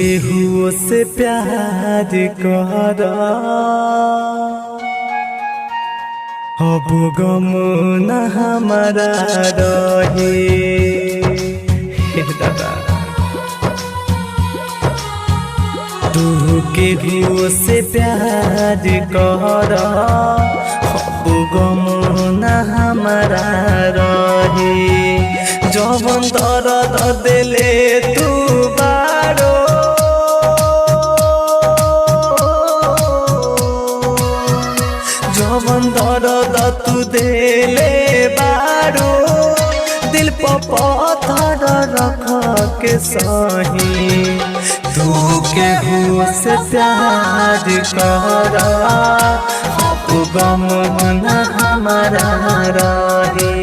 केहू से प्यार कर अब गम न हमारा रहे। दादा तू केहू से प्यार कर अब गम न हमारा रहे। जवन दर्द दिले तू बारो जवन दर्द तू दिले बारो दिल पर पत्थर रख के सही। तू केहू से प्यार कर अब गम न हमारा रहे।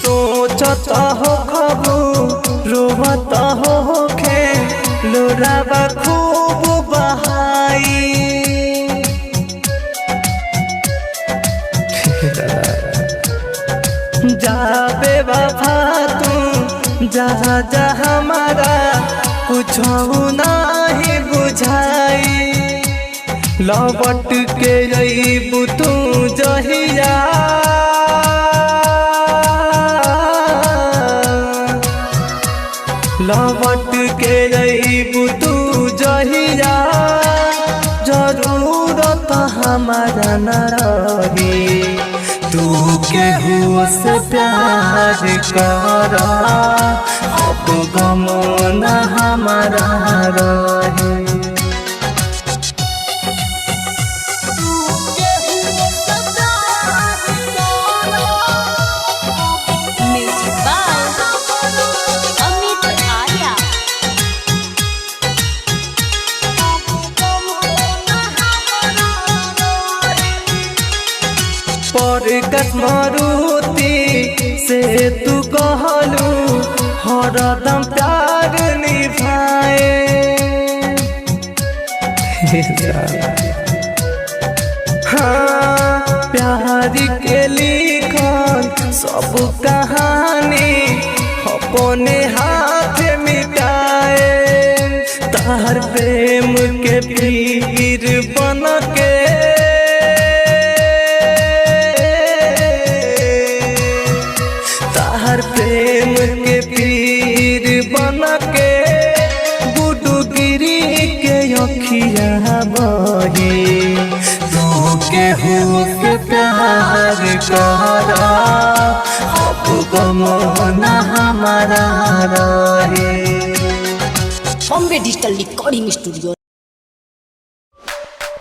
सोचता हो खबू रोवता हो खे लोराबा खूब बहाई। जाबे वफा तू जहाँ जहाँ हमारा कुछ नहीं बुझाई। लौट के अइबू तू जहिया लौट के अइबू तू जहिया जरूरत हमारा न रही। तू केहू से प्यार कर अब गम न हमारा रहे। पर मारुति से तू कहलू हरदम प्यार निभाए। हाँ प्यार के लिखल सब कहानी अपने हाथ मिटाए। तार प्रेम के पीर बन के प्रेम के पीर बन के गुडगिरी के अखिया बही। तू केहू से प्यार कर अब गम न हमारा रहे। Bombay digital recording studio.